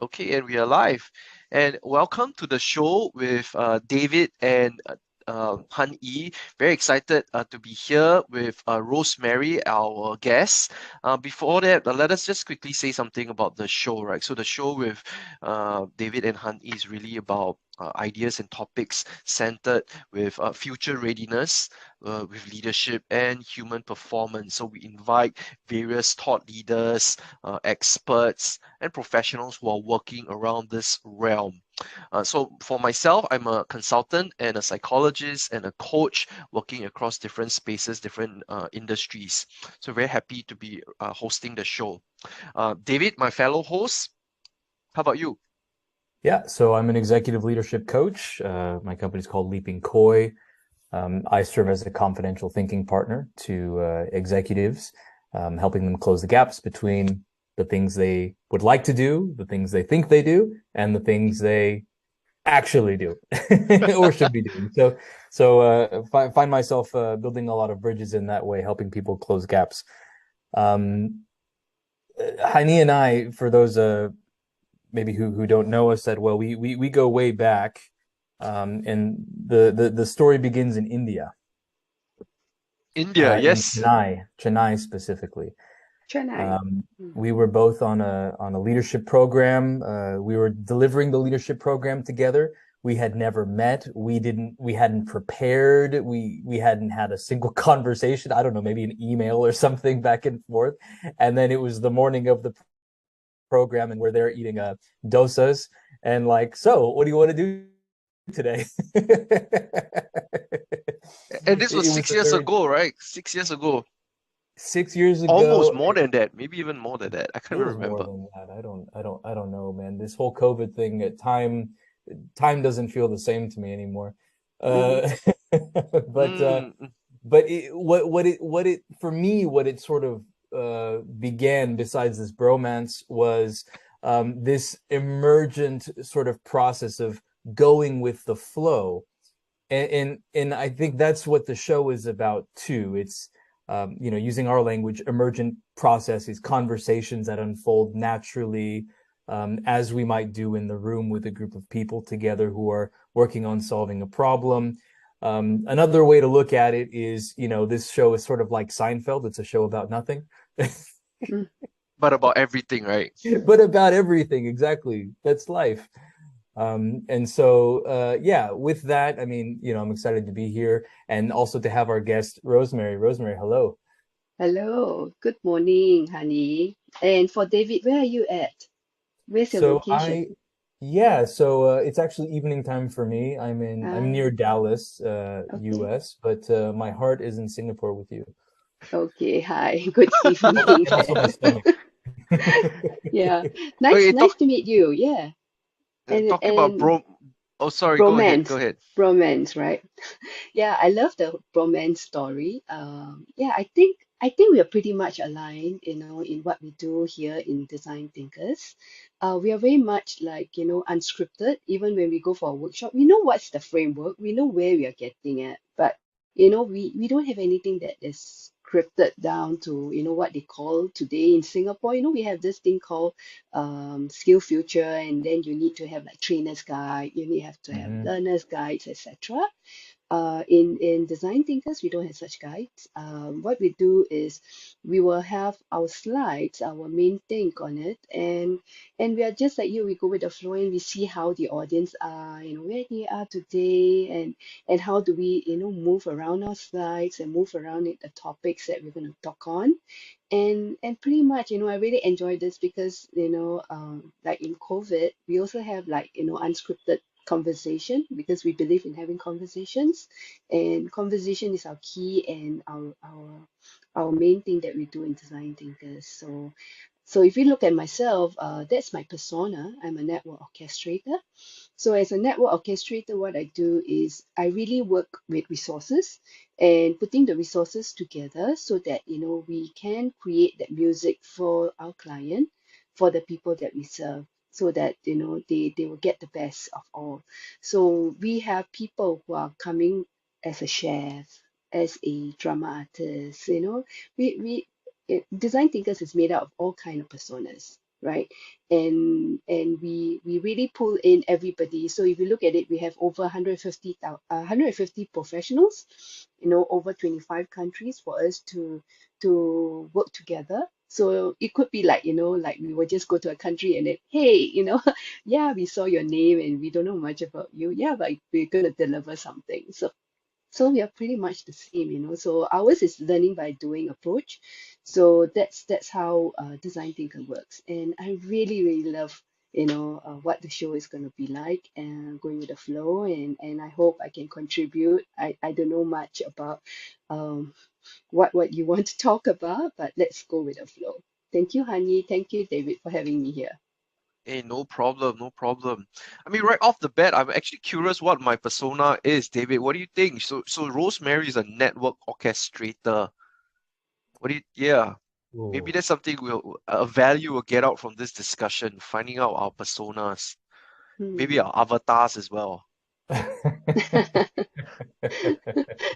Okay, and we are live. And welcome to the show with David and Han Yi. Very excited to be here with Rosemary, our guest. Before that, let us just quickly say something about the show, right? So the show with David and Han Yi is really about ideas and topics centered with future readiness, with leadership and human performance. So we invite various thought leaders, experts, and professionals who are working around this realm. So for myself, I'm a consultant and a psychologist and a coach working across different spaces, different industries. So very happy to be hosting the show. David, my fellow host, how about you? Yeah, so I'm an executive leadership coach. My company's called Leaping Koi. I serve as a confidential thinking partner to executives, helping them close the gaps between the things they would like to do, the things they think they do, and the things they actually do or should be doing. So find myself building a lot of bridges in that way, helping people close gaps. Um, Heini and I, for those maybe who don't know us that well, we go way back, and the story begins in India, India, in yes. Chennai specifically. Chennai. Mm. We were both on a leadership program. We were delivering the leadership program together. We had never met. We hadn't prepared. We hadn't had a single conversation. I don't know, maybe an email or something back and forth. And then it was the morning of the program, and we're there eating dosas, and like, so what do you want to do today? And this was It was six a years very ago, right? 6 years ago. 6 years Almost ago. more than that. Maybe even more than that. I can't It even was more remember. than that. I don't know, man. This whole COVID thing at time doesn't feel the same to me anymore. Mm-hmm. Uh, but Mm, mm, what it for me, what it sort of began, besides this bromance, was this emergent sort of process of going with the flow, and I think that's what the show is about too. It's using our language, emergent processes, conversations that unfold naturally, as we might do in the room with a group of people together who are working on solving a problem. Another way to look at it is, this show is sort of like Seinfeld. It's a show about nothing, Mm. but about everything, right? but about everything. Exactly. That's life. And so, yeah, with that, I mean, I'm excited to be here and also to have our guest, Rosemary. Rosemary, hello. Hello. Good morning, honey. And for David, where are you at? Where's your So location? yeah, so it's actually evening time for me. I'm Ah, near Dallas, okay. US, but my heart is in Singapore with you. Okay. Hi. Good Oh, evening. and also my stomach. Yeah. Nice, Okay, nice to meet you. Yeah. And talking about and bro. Oh, sorry. Go ahead. Go bromance, ahead. bromance, right? Yeah, I love the bromance story. Yeah, I think we are pretty much aligned, in what we do here in Design Thinkers. We are very much like, unscripted. Even when we go for a workshop, we know what's the framework, we know where we are getting at, but we don't have anything that is scripted down to, what they call today in Singapore. We have this thing called skill future, and then you need to have like trainer's guide, you need have to have Hmm. learner's guides, etc. In Design Thinkers, we don't have such guides. What we do is we will have our slides, our main thing on it, and we are just like you. We go with the flow and we see how the audience are, where they are today, and how do we, move around our slides and move around it, the topics that we're going to talk on, and pretty much, I really enjoy this because, like in COVID, we also have like, unscripted conversation because we believe in having conversations, and conversation is our key and our main thing that we do in Design Thinkers. So if you look at myself, that's my persona. I'm a network orchestrator. So as a network orchestrator, what I do is I really work with resources and putting the resources together so that, we can create that music for our client, for the people that we serve, so that, they will get the best of all. So we have people who are coming as a chef, as a drama artist, we Design Thinkers is made out of all kind of personas. right? And we really pull in everybody. So if you look at it, we have over 150 professionals, over 25 countries for us to work together. So it could be like, like we would just go to a country and then, hey, yeah, we saw your name and we don't know much about you. Yeah, but we're gonna deliver something. So we are pretty much the same. So ours is learning by doing approach. So that's how Design Thinker works. And I really, really love, what the show is going to be like and going with the flow. And I hope I can contribute. I don't know much about um, what you want to talk about, but let's go with the flow. Thank you, Hani. Thank you, David, for having me here. Hey, no problem, no problem. I mean, right off the bat, I'm actually curious what my persona is, David. What do you think? So Rosemary is a network orchestrator. Yeah, maybe Ooh. that's something a value we'll get out from this discussion, finding out our personas, maybe Hmm. our avatars as well.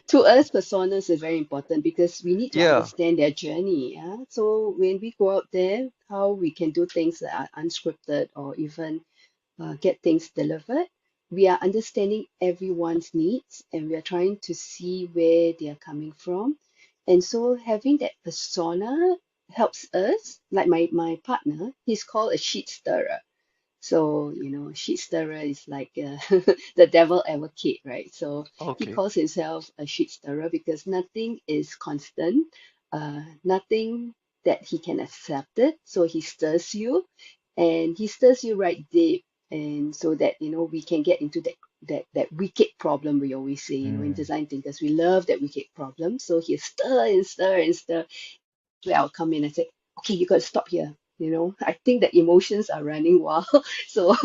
To us, personas is very important because we need to Yeah, understand their journey. Yeah? So when we go out there, how we can do things that are unscripted or even get things delivered, we are understanding everyone's needs and we are trying to see where they are coming from. And so having that persona helps us, like my partner, he's called a sheet stirrer. So, sheet stirrer is like the devil advocate, right? So he okay. calls himself a sheet stirrer because nothing is constant, nothing that he can accept it. So he stirs you and he stirs you right deep. And so that, we can get into that wicked problem we always say, in Mm. design thinkers, we love that wicked problem. So he stir and stir and stir where I'll come in and say, okay, you got to stop here. I think that emotions are running wild, so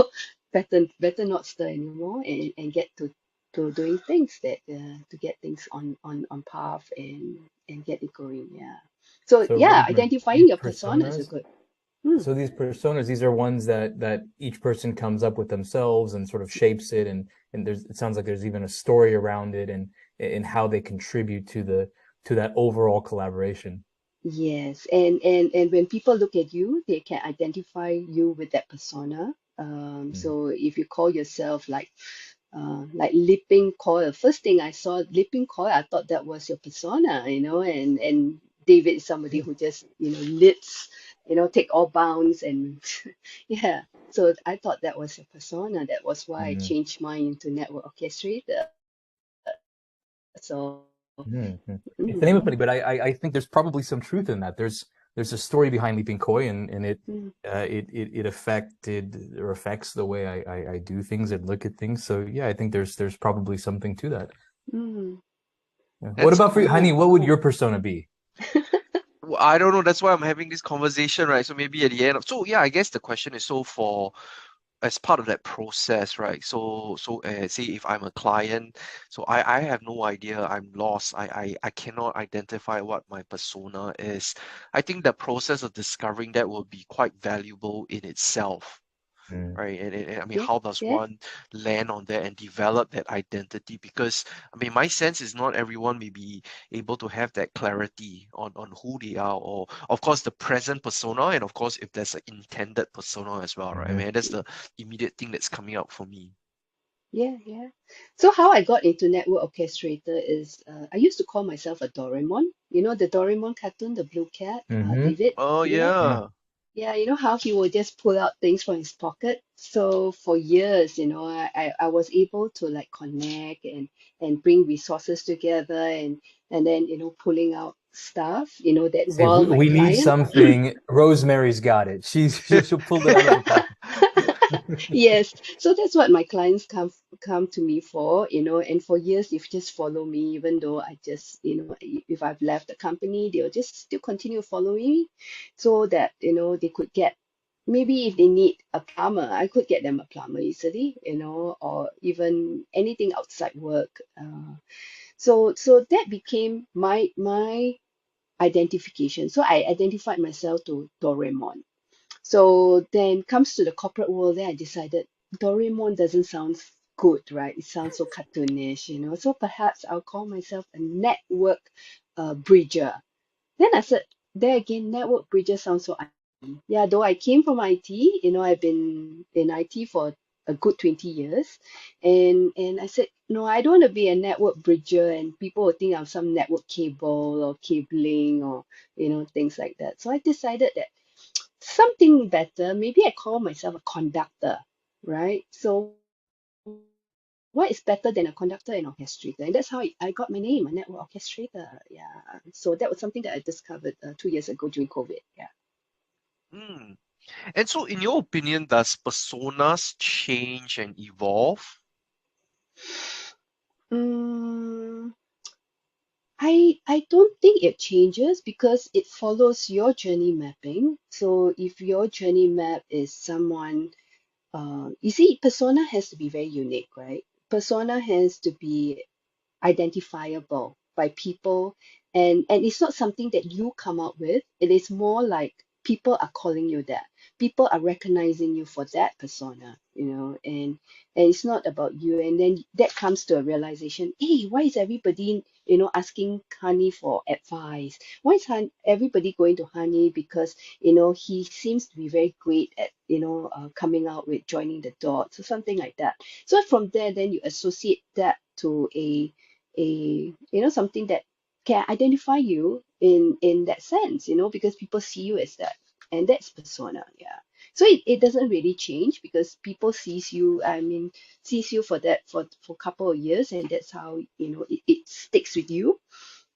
better not stir anymore and get to doing things that to get things on path and get it going. Yeah. So So yeah, Rosemary, identifying these your personas are personas, good. Hmm. so these personas, these are ones that each person comes up with themselves and sort of shapes it, and it sounds like there's even a story around it and how they contribute to that overall collaboration. Yes, and when people look at you, they can identify you with that persona. Mm. So if you call yourself like Leaping Coil. First thing I saw Leaping Coil, I thought that was your persona, and David is somebody who just, leaps, take all bounds and yeah. So I thought that was your persona. That was why I Mm. changed mine into network orchestrator. So Mm. It's the name of mm, funny, but I think there's probably some truth in that. There's a story behind Leaping Koi, and mm, it affected or affects the way I do things and look at things. So yeah, I think there's probably something to that. mm. Yeah. What That's about for you, Honey? cool. What would your persona be? Well, I don't know. That's why I'm having this conversation, right? So maybe at the end of, so yeah, I guess the question is so for as part of that process, right? So say if I'm a client, so I have no idea. I'm lost. I cannot identify what my persona is. I think the process of discovering that will be quite valuable in itself. Mm. Right? And I mean, Yeah, how does yeah. one land on that and develop that identity? Because I mean, my sense is not everyone may be able to have that clarity on who they are, or of course the present persona, and of course if there's an intended persona as well, right? I Hmm. mean, that's the immediate thing that's coming up for me. Yeah, yeah. So how I got into network orchestrator is I used to call myself a Doraemon. You know the Doraemon cartoon, the blue cat, Hmm. David. Oh Yeah, Yeah. yeah. yeah. You know how he would just pull out things from his pocket. So for years, I was able to like connect and bring resources together and then pulling out stuff. That Say while my we need client. something. Rosemary's got it. She'll pull it out of her pocket. Yes, so that's what my clients come to me for, and for years they've just follow me, even though I just, if I've left the company, they'll just still continue following me, so that they could get maybe if they need a plumber, I could get them a plumber easily, or even anything outside work. So that became my identification. So I identified myself to Doraemon. So then comes to the corporate world, then I decided Doraemon doesn't sound good, right? It sounds so cartoonish, So perhaps I'll call myself a network bridger. Then I said, there again, network bridger sounds so yeah, though I came from IT, I've been in IT for a good 20 years. And I said, no, I don't want to be a network bridger and people will think I'm some network cable or cabling or, things like that. So I decided that something better, maybe I call myself a conductor, right? So what is better than a conductor and orchestrator? And that's how I got my name, a network orchestrator. Yeah. So that was something that I discovered 2 years ago during COVID. Yeah. Mm. And so, in your opinion, does personas change and evolve? Mm, I don't think it changes because it follows your journey mapping. So if your journey map is someone, you see, persona has to be very unique, right? Persona has to be identifiable by people, and it's not something that you come up with. It is more like people are calling you that, people are recognizing you for that persona, and it's not about you. And then that comes to a realization, hey, why is everybody asking Honey for advice? Why is everybody going to Honey? Because he seems to be very great at coming out with joining the dots or something like that. So from there, then you associate that to something that can identify you in that sense, because people see you as that, and that's persona. Yeah. So it doesn't really change because people sees you for that for a couple of years, and that's how it sticks with you.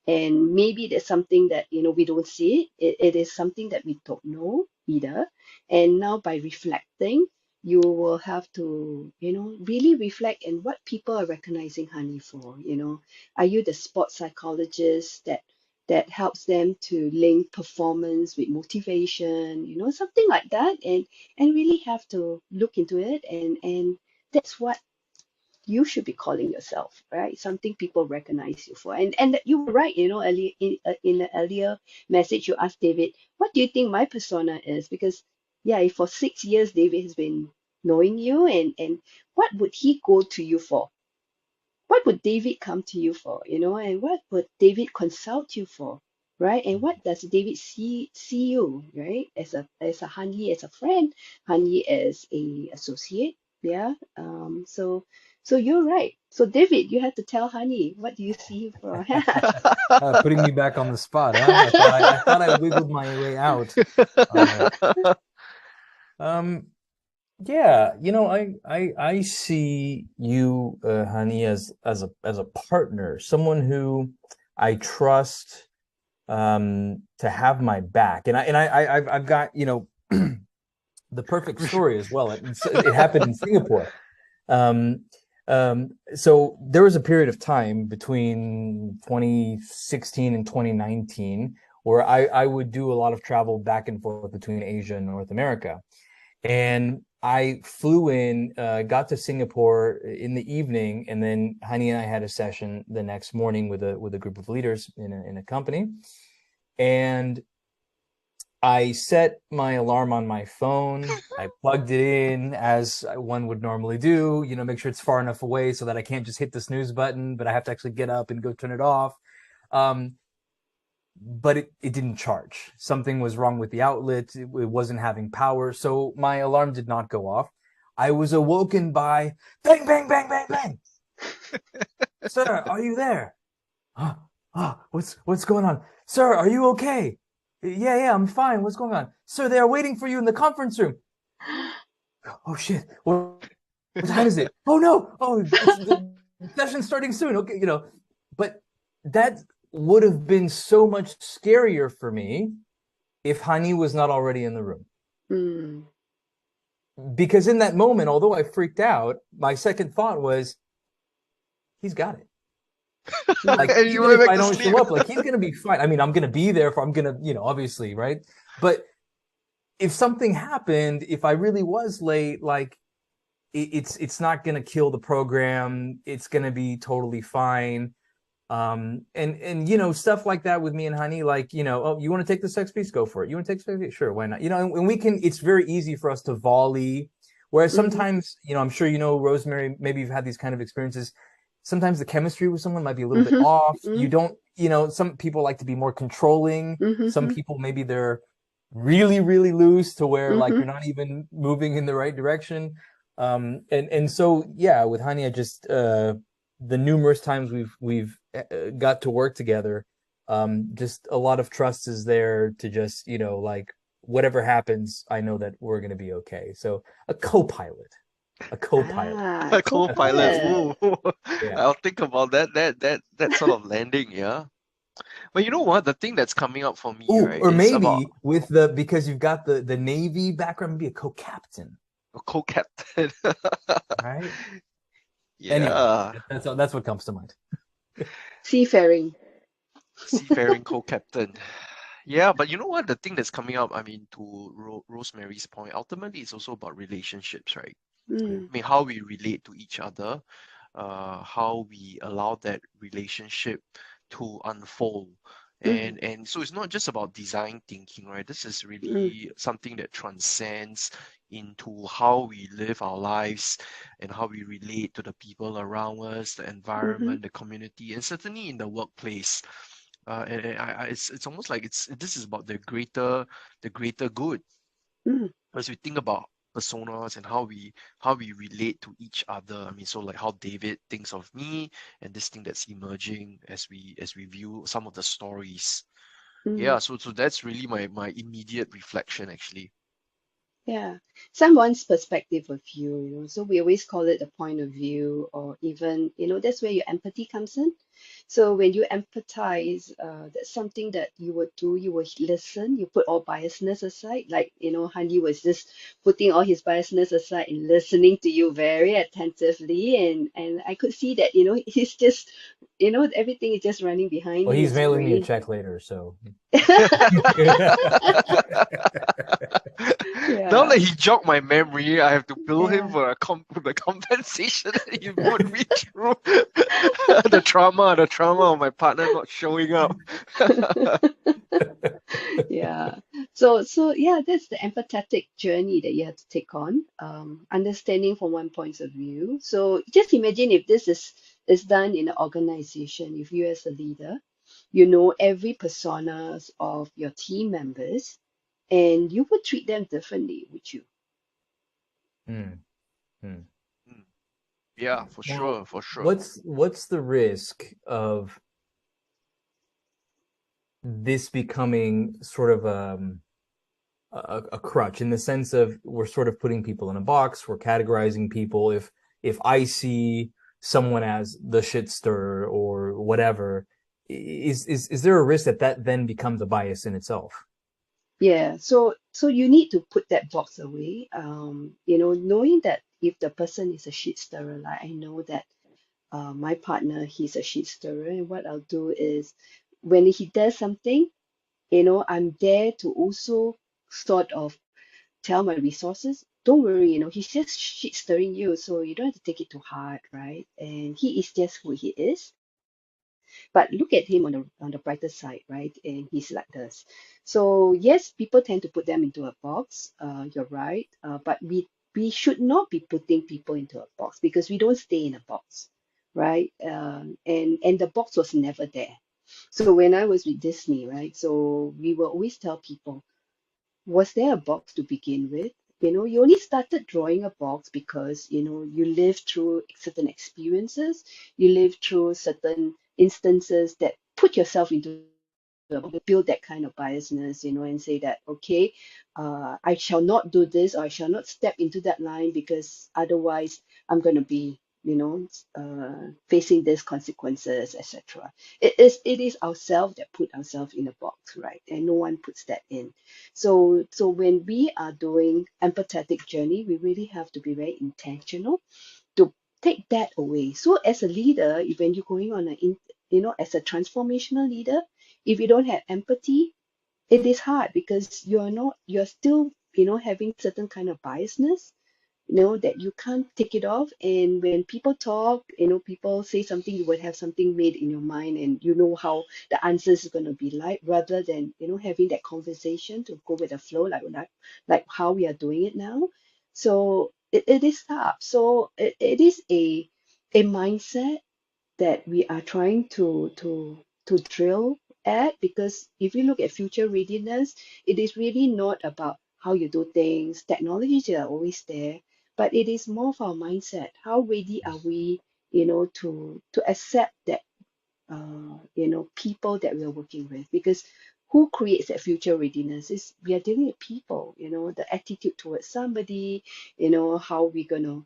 And maybe there's something that we don't see. It is something that we don't know either. And now by reflecting, you will have to really reflect in what people are recognizing Honey for. Are you the sports psychologist that helps them to link performance with motivation, something like that? And really have to look into it. And that's what you should be calling yourself, right? Something people recognize you for. And you were right, early in the earlier message you asked David, what do you think my persona is? Because yeah, if for 6 years David has been knowing you, and what would he go to you for? What would David come to you for, and what would David consult you for, right? And what does David see you, right? As a Honey, as a friend, Honey as a associate, yeah. So you're right. So David, you have to tell Honey, what do you see for? Putting me back on the spot, huh? I thought I wiggled my way out. Um, yeah, I see you, Hani, as a partner, someone who I trust to have my back, and I've got the perfect story as well. It happened in Singapore. Um, so there was a period of time between 2016 and 2019 where I would do a lot of travel back and forth between Asia and North America. And I flew in, got to Singapore in the evening, and then Hani and I had a session the next morning with a group of leaders in a company. And I set my alarm on my phone. I plugged it in as one would normally do, make sure it's far enough away so that I can't just hit the snooze button, but I have to actually get up and go turn it off. But it didn't charge. Something was wrong with the outlet. It wasn't having power. So my alarm did not go off. I was awoken by bang, bang, bang, bang, bang. Sir, are you there? What's going on? Sir, are you okay? Yeah, I'm fine. What's going on? Sir, they are waiting for you in the conference room. Oh shit. What time is it? Oh no. Oh, the session's starting soon. Okay, but that would have been so much scarier for me if Hani was not already in the room. Mm. Because in that moment, although I freaked out, my second thought was, he's got it. Like, And you even went if back I to don't sleep. show up, like, he's gonna be fine. I mean, I'm gonna be there I'm gonna, obviously, right? But if something happened, if I really was late, like, it's not gonna kill the program. It's gonna be totally fine. And stuff like that with me and Honey, like, oh, you want to take the sex piece? Go for it. You want to take sex piece? Sure, why not? And we can. It's very easy for us to volley. Whereas sometimes, I'm sure Rosemary, maybe you've had these kind of experiences. Sometimes the chemistry with someone might be a little bit off. You don't, some people like to be more controlling. Some people maybe they're really, really loose to where like Mm-hmm. you're not even moving in the right direction. And so yeah, with Hania, just the numerous times we've got to work together, just a lot of trust is there to just, you know, like whatever happens, I know that we're gonna be okay. So a co-pilot, a co-pilot. Ah, A That's what co-pilot. this is. co-pilot. Ooh, Yeah. I'll think about that sort of landing, yeah. But you know what? The thing that's coming up for me, Oh, right, or is about maybe with the because you've got the Navy background, maybe a co-captain, a co-captain. right? Anyway, Yeah, that's what comes to mind. Seafaring. seafaring co-captain. Yeah, but you know what? The thing that's coming up, I mean, to Rosemary's point, ultimately it's also about relationships, right? Yeah. Mm, I mean, how we relate to each other, how we allow that relationship to unfold. mm, And so it's not just about design thinking, right? This is mm, really something that transcends into how we live our lives and how we relate to the people around us, the mm-hmm, environment, the community, and certainly in the workplace. It's almost like this is about the greater good mm, as we think about personas and how we relate to each other. I mean, so like how David thinks of me and this thing that's emerging as we view some of the stories. mm. Yeah, so that's really my immediate reflection actually. Yeah, someone's perspective of view, you know. So we always call it a point of view, or even, you know, that's where your empathy comes in. So when you empathize, that's something that you would do. You would listen. You put all biasness aside. Like, you know, Handy was just putting all his biasness aside and listening to you very attentively, and I could see that, you know, he's just, you know, everything is just running behind Well, him. he's It's mailing me a really. check later, so Now Yeah, that he jogged my memory, I have to bill him yeah. for the compensation that he put me through. The trauma of my partner not showing up. Yeah. So yeah, that's the empathetic journey that you have to take on, understanding from one point of view. So just imagine if this is done in an organization, if you as a leader, you know every personas of your team members, and you would treat them differently, would you? Hmm, hmm. Mm, yeah, for Now, sure, for sure. what's the risk of this becoming sort of a crutch in the sense of we're sort of putting people in a box, we're categorizing people. If I see someone as the shit stirrer or whatever, is there a risk that that then becomes a bias in itself? Yeah, so you need to put that box away. You know, knowing that if the person is a shit stirrer, like I know that my partner, he's a shit stirrer, and what I'll do is when he does something, you know, I'm there to also sort of tell my resources, don't worry, you know, he's just shit stirring you, so you don't have to take it too hard, right? And he is just who he is. But look at him on the brighter side, right? And he's like this. So yes, people tend to put them into a box. You're right. But we should not be putting people into a box because we don't stay in a box, right? And the box was never there. So when I was with Disney, right? So we will always tell people, was there a box to begin with? You know, you only started drawing a box because, you know, you lived through certain experiences, you lived through certain instances that put yourself into build that kind of biasness, you know, and say that, okay, I shall not do this or I shall not step into that line because otherwise I'm going to be, you know, facing these consequences, etc. It is ourselves that put ourselves in a box, right? And no one puts that in. So when we are doing empathetic journey, we really have to be very intentional to take that away. So as a leader, when you're going on you know, as a transformational leader, if you don't have empathy, it is hard because you're still, you know, having certain kind of biasness, you know, that you can't take it off. And when people talk, you know, people say something, you would have something made in your mind and you know how the answer is going to be like, rather than, you know, having that conversation to go with the flow, like how we are doing it now. So it is tough. So it is a mindset that we are trying to drill at, because if you look at future readiness, it is really not about how you do things. Technologies are always there, but it is more of our mindset. How ready are we, to accept that people that we are working with, because who creates that future readiness is we are dealing with people, the attitude towards somebody, how we're going to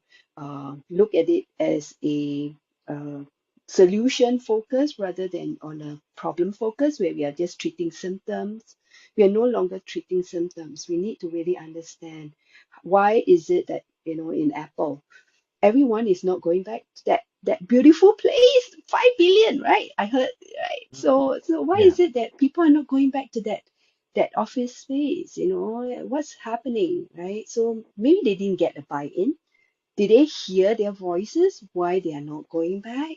look at it as a uh, solution focus rather than on a problem focus where we are just treating symptoms. We are no longer treating symptoms. We need to really understand why is it that, in Apple, everyone is not going back to that beautiful place. 5 billion, right? I heard, right? So why Yeah. is it that people are not going back to that office space? What's happening, right? So maybe they didn't get a buy-in. Did they hear their voices why they are not going back,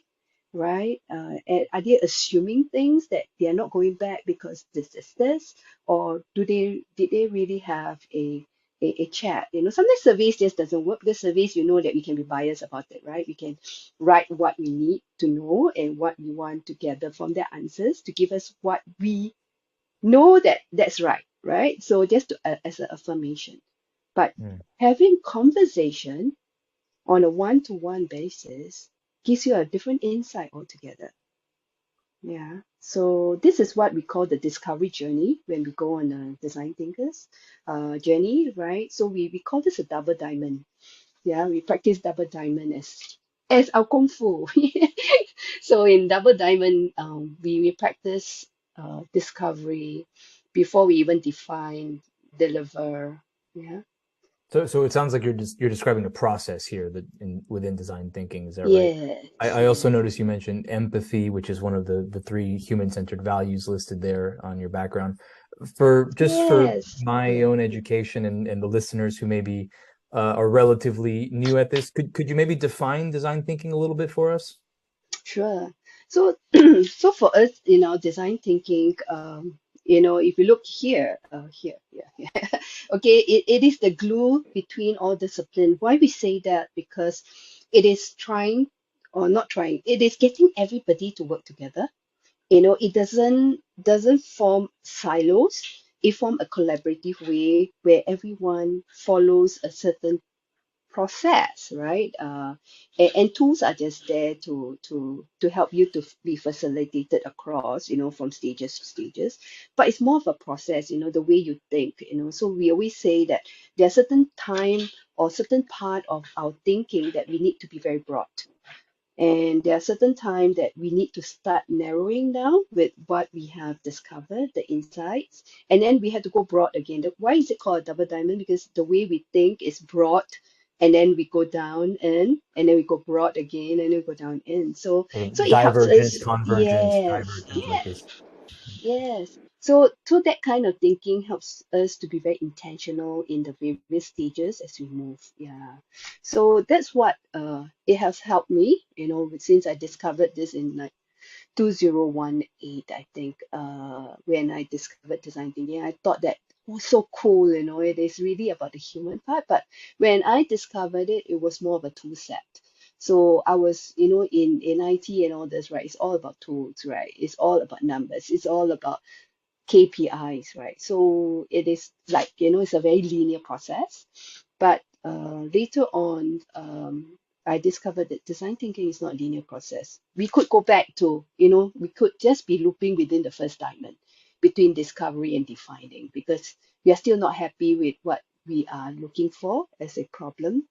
right? And are they assuming things that they are not going back because this is this, or did they really have a chat? Sometimes surveys just doesn't work. The surveys, that we can be biased about it, right? We can write what we need to know and what we want to gather from their answers to give us what we know that that's right, right? So just as an affirmation. But Mm. having conversation on a one-to-one basis gives you a different insight altogether. Yeah. So this is what we call the discovery journey when we go on a design thinkers journey, right? So we call this a double diamond. Yeah, we practice double diamond as our kung fu. So in double diamond, we practice discovery before we even define, deliver. Yeah. So it sounds like you're describing a process here that within design thinking. Is that right? Yes. I also Yes. noticed you mentioned empathy, which is one of the three human-centered values listed there on your background. For Yes. my Yeah. own education and the listeners who maybe are relatively new at this, could you maybe define design thinking a little bit for us? Sure. So, so for us, design thinking, if you look here, here, okay, it is the glue between all discipline. Why we say that? Because it is trying, or not trying, it is getting everybody to work together. It doesn't form silos. It form a collaborative way where everyone follows a certain process, right? And tools are just there to help you to be facilitated across, from stages to stages. But it's more of a process, the way you think, So we always say that there are certain time or certain part of our thinking that we need to be very broad. And there are certain times that we need to start narrowing down with what we have discovered, the insights, and then we have to go broad again. Why is it called a double diamond? Because the way we think is broad, and then we go down in, and then we go broad again, and then we go down in. So it helps Divergence, us. convergence, Yes, divergence, like yes, this. yes. So that kind of thinking helps us to be very intentional in the various stages as we move. Yeah. So that's what it has helped me, since I discovered this in like 2018, I think, when I discovered design thinking. I thought that was so cool, it is really about the human part. But when I discovered it, it was more of a tool set. So I was, in IT and all this, right? It's all about tools, right? It's all about numbers. It's all about KPIs, right? So it is like, it's a very linear process. But later on, I discovered that design thinking is not a linear process. We could go back to, we could just be looping within the first diamond between discovery and defining, because we are still not happy with what we are looking for as a problem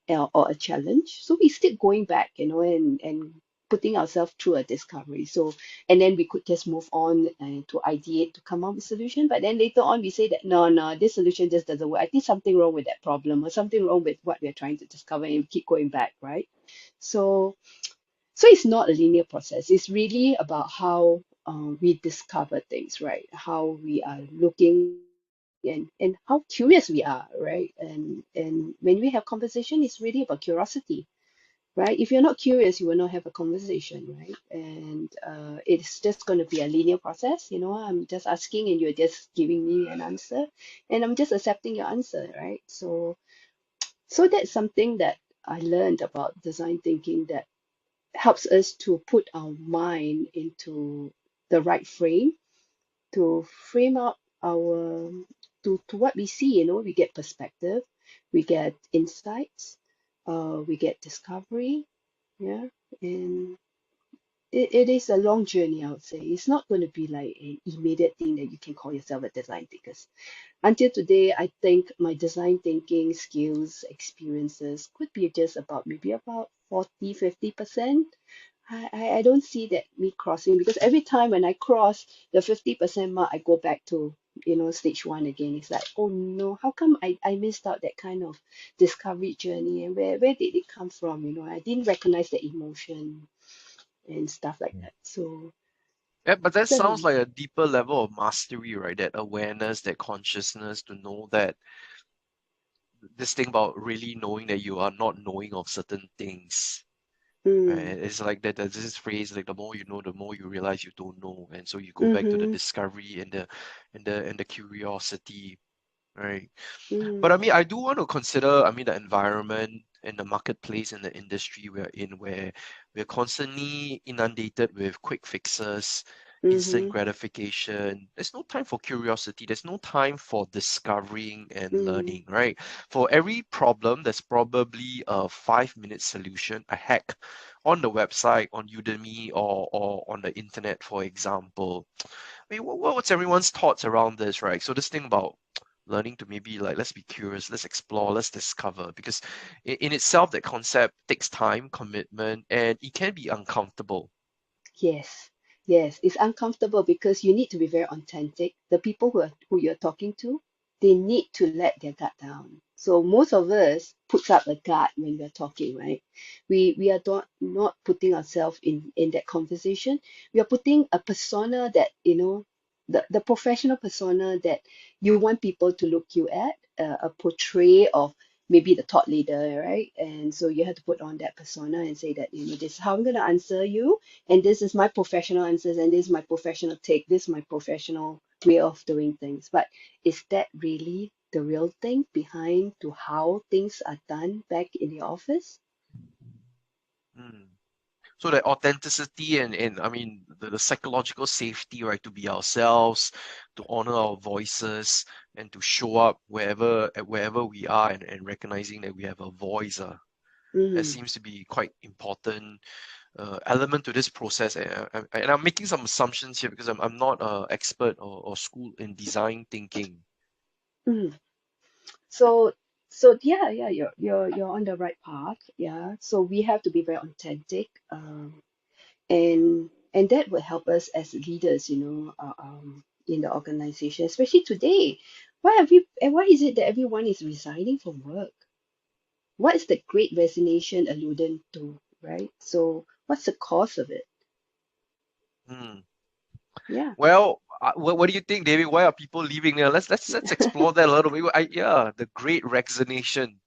or a challenge. So we still going back, and putting ourselves through a discovery. So, and then we could just move on and to ideate to come up with solution. But then later on, we say that no, this solution just doesn't work. I think something wrong with that problem or something wrong with what we're trying to discover, and we keep going back, right? So, so it's not a linear process. It's really about how we discover things, right? How we are looking and how curious we are, right? And when we have conversation, it's really about curiosity, right? If you're not curious, you will not have a conversation, right? And it's just going to be a linear process. I'm just asking and you're just giving me an answer, and I'm just accepting your answer, right? So that's something that I learned about design thinking that helps us to put our mind into the right frame to frame up our to what we see, you know, we get perspective, we get insights, we get discovery, yeah, and it is a long journey, I would say. It's not going to be like an immediate thing that you can call yourself a design thinker. Until today, I think my design thinking skills, experiences could be just about maybe about 40, 50%. I don't see that me crossing, because every time when I cross the 50% mark, I go back to, you know, stage one again. It's like, oh no, how come I missed out that kind of discovery journey, and where did it come from? You know, I didn't recognize the emotion and stuff like that. So Yeah, but that it's a sounds long. like a deeper level of mastery, right? That awareness, that consciousness to know that this thing about really knowing that you are not knowing of certain things. Right? Mm, It's like that. There's this phrase like the more you know, the more you realize you don't know, and so you go back to the mm-hmm, discovery and the curiosity, right? But mm, I mean, I do want to consider, I mean, the environment and the marketplace and the industry we're in, where we're constantly inundated with quick fixes, instant mm-hmm, gratification. There's no time for curiosity. There's no time for discovering and mm, learning, right? For every problem, there's probably a 5-minute solution, a hack on the website, on Udemy, or on the internet, for example. I mean, what's everyone's thoughts around this, right? So this thing about learning to maybe like, let's be curious, let's explore, let's discover, because in itself that concept takes time, commitment, and it can be uncomfortable. yes, yes. It's uncomfortable because you need to be very authentic. The people who you're talking to, they need to let their guard down. So most of us puts up a guard when we're talking, right? We are not putting ourselves in that conversation. We are putting a persona that, you know, the professional persona that you want people to look you at, a portray of maybe the thought leader, right? And so you have to put on that persona and say that, you know, this is how I'm going to answer you, and this is my professional answers, and this is my professional take, this is my professional way of doing things. But is that really the real thing behind to how things are done back in the office? Mm. So that authenticity and I mean the psychological safety, right, to be ourselves, to honor our voices, and to show up wherever we are, and recognizing that we have a voice. That Mm, seems to be quite important element to this process. And I'm making some assumptions here because I'm not an expert or school in design thinking. mm. So so yeah, yeah, you're on the right path. Yeah. So we have to be very authentic, and that will help us as leaders, you know, in the organization, especially today. Why is it that everyone is resigning from work? What is the great resignation alluding to, right? So what's the cause of it? Hmm. Yeah. Well, what do you think, David? Why are people leaving there? Let's explore that a little bit. Yeah, the Great Resignation.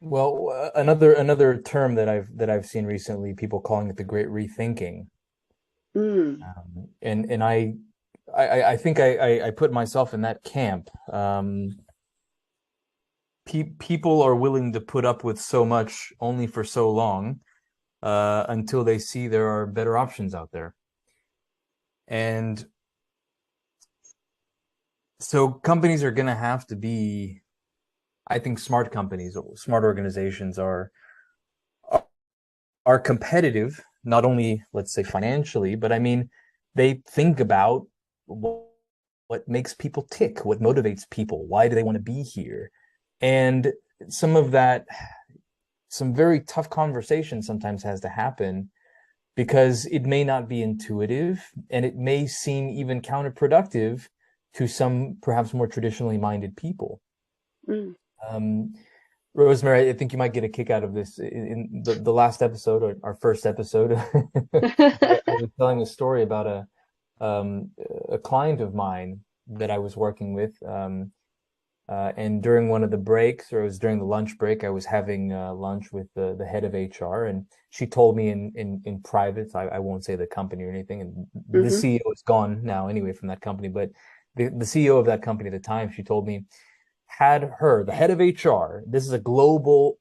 Well, another term that I've seen recently, people calling it the Great Rethinking, Mm, and I think I put myself in that camp. People are willing to put up with so much only for so long, until they see there are better options out there, and so companies are going to have to be, I think, smart companies, smart organizations are competitive, not only, let's say, financially, but I mean, they think about what makes people tick, what motivates people, why do they want to be here? And some of that, some very tough conversation sometimes has to happen because it may not be intuitive and it may seem even counterproductive to some perhaps more traditionally minded people. mm. Um, Rosemary, I think you might get a kick out of this. In the last episode, or our first episode, I was telling a story about um, a client of mine that I was working with. And during one of the breaks, or it was during the lunch break, I was having lunch with the head of HR, and she told me in private, I won't say the company or anything, and the Mm-hmm. CEO is gone now anyway from that company, but the CEO of that company at the time, she told me, had her, the head of HR, this is a global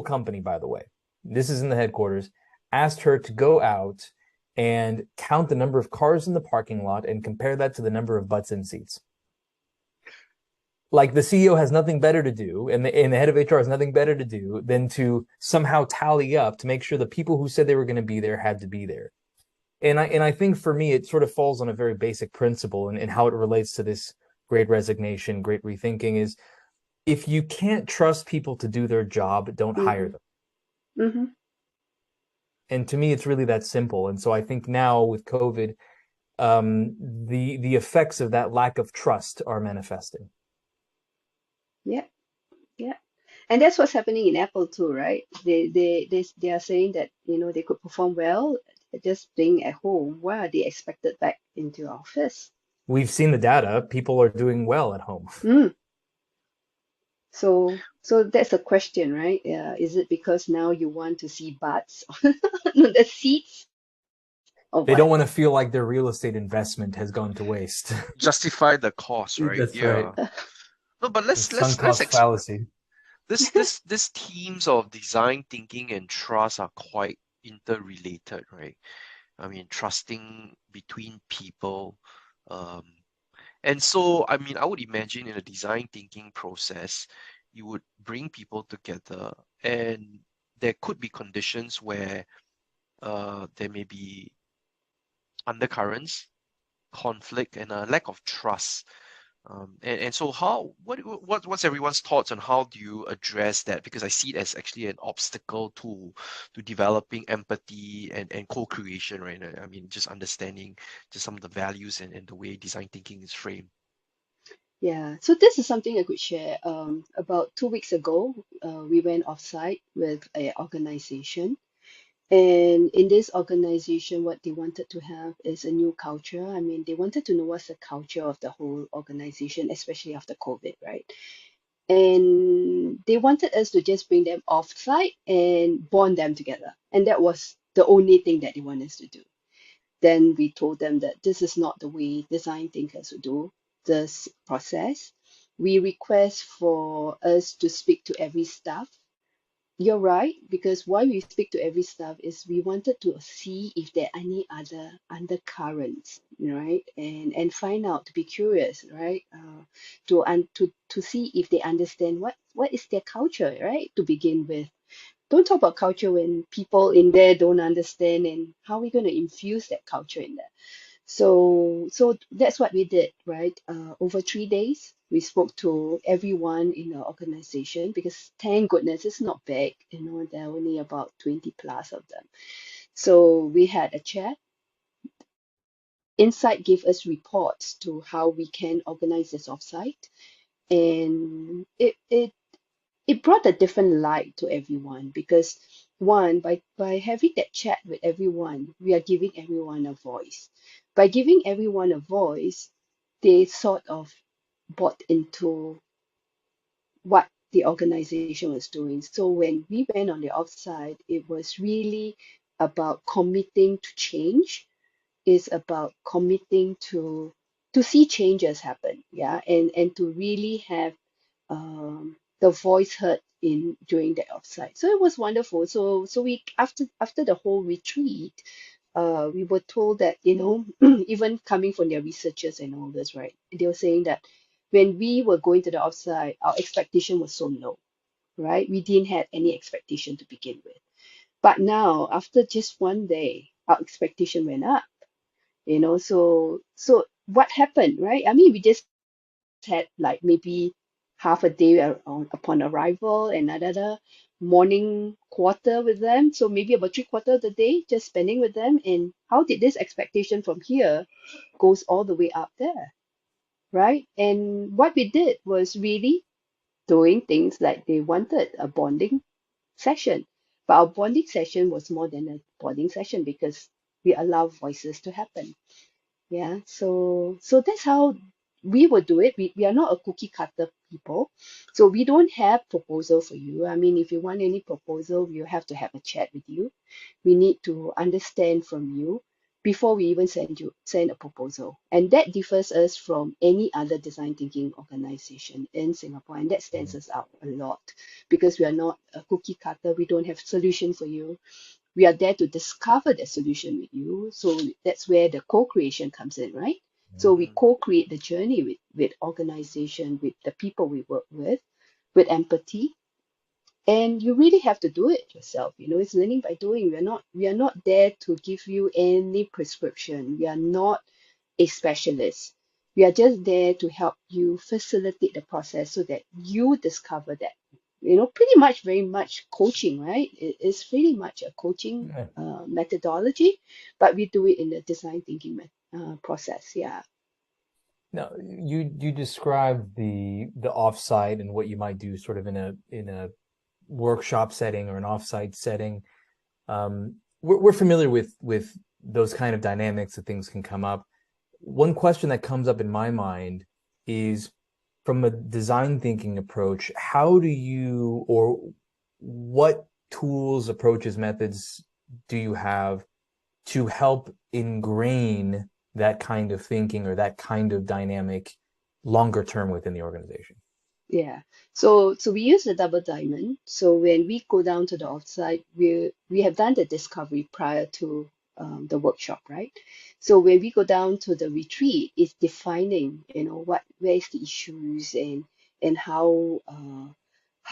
company, by the way, this is in the headquarters, asked her to go out and count the number of cars in the parking lot and compare that to the number of butts in seats. Like the CEO has nothing better to do, and the head of HR has nothing better to do than to somehow tally up to make sure the people who said they were going to be there had to be there. And I think for me, it sort of falls on a very basic principle, and how it relates to this great resignation, great rethinking is, if you can't trust people to do their job, don't hire them. Mm-hmm. And to me, it's really that simple. And so I think now with COVID, the effects of that lack of trust are manifesting. Yeah, yeah. And that's what's happening in Apple too, right? They are saying that, you know, they could perform well just being at home. Why are they expected back into office? We've seen the data. People are doing well at home. Mm. So that's a question, right? Is it because now you want to see butts on the seats or They what? don't want to feel like their real estate investment has gone to waste. Justify the cost, right? That's right. No, but The sunk cost fallacy. This themes of design thinking and trust are quite interrelated, right? I mean, trusting between people. And so, I mean, I would imagine in a design thinking process, you would bring people together, and there could be conditions where there may be undercurrents, conflict, and a lack of trust. And so what's everyone's thoughts on how do you address that? Because I see it as actually an obstacle to developing empathy and co-creation, right? I mean, just understanding just some of the values and the way design thinking is framed. Yeah, so this is something I could share. About 2 weeks ago, we went offsite with an organization. And in this organization, what they wanted to have is a new culture. I mean, they wanted to know what's the culture of the whole organization, especially after COVID, right? And they wanted us to just bring them offsite and bond them together. And that was the only thing that they want us to do. Then we told them that this is not the way design thinkers would do this process. We request for us to speak to every staff. You're right, because why we speak to every staff is we wanted to see if there are any other undercurrents, right? And find out, to be curious, right? To see if they understand what is their culture, right? To begin with. Don't talk about culture when people in there don't understand, and how are we going to infuse that culture in there? So that's what we did, right? Over 3 days, we spoke to everyone in the organization, because thank goodness it's not big, you know, there are only about 20 plus of them. So we had a chat. Insight gave us reports to how we can organize this offsite, and it brought a different light to everyone, because one, by having that chat with everyone, we are giving everyone a voice. By giving everyone a voice, they sort of bought into what the organization was doing. So when we went on the offside, it was really about committing to change, is about committing to see changes happen, yeah, and to really have the voice heard in during the offsite. So it was wonderful. So we, after the whole retreat, we were told that, you know, even coming from their researchers and all this, right? They were saying that when we were going to the offsite, our expectation was so low, right? We didn't have any expectation to begin with. But now, after just one day, our expectation went up, you know. So what happened, right? I mean, we just had like maybe half a day upon arrival, and another morning quarter with them, so maybe about 3/4 of the day just spending with them. And how did this expectation from here goes all the way up there, right? And what we did was really doing things like they wanted a bonding session, but our bonding session was more than a bonding session, because we allow voices to happen. Yeah, so that's how we would do it. We are not a cookie cutter people. So we don't have proposal for you. I mean, if you want any proposal, we'll have to have a chat with you. We need to understand from you before we even send a proposal. And that differs us from any other design thinking organization in Singapore. And that stands us out a lot, because we are not a cookie cutter. We don't have solution for you. we are there to discover the solution with you. So that's where the co-creation comes in, right? So we Mm. co-create the journey with organization, with the people we work with empathy. And you really have to do it yourself. It's learning by doing. We are not there to give you any prescription. We are not a specialist. We are just there to help you facilitate the process so that you discover that. Pretty much very much coaching, right? It's really much a coaching Yeah. methodology, but we do it in the design thinking process. Yeah. Now, you described the offsite and what you might do sort of in a workshop setting or an offsite setting. We're familiar with those kind of dynamics that things can come up. One question that comes up in my mind is, from a design thinking approach, how do you, or what tools, approaches, methods do you have to help ingrain that kind of thinking or that kind of dynamic longer term within the organization? Yeah. So we use the double diamond. So when we go down to the offsite, we have done the discovery prior to the workshop, right? So when we go down to the retreat, it's defining, where is the issues and how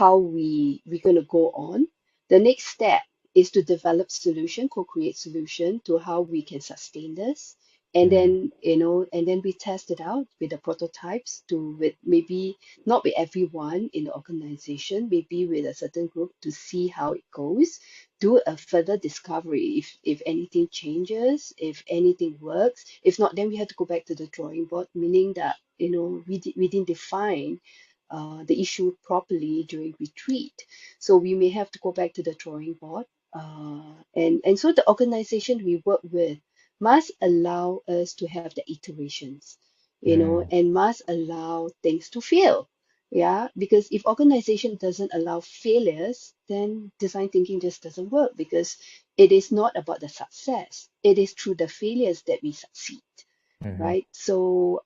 we're going to go on. The next step is to develop solution, co-create solution to how we can sustain this. And Mhm. then, and then we test it out with the prototypes with maybe not with everyone in the organization, maybe with a certain group to see how it goes, do a further discovery if anything changes, if anything works. If not, then we have to go back to the drawing board, meaning that, we didn't define the issue properly during retreat. So we may have to go back to the drawing board. And so the organization we work with must allow us to have the iterations, Mm. and must allow things to fail. Yeah, because if organization doesn't allow failures, then design thinking just doesn't work, because it is not about the success. It is through the failures that we succeed, Mhm. right? So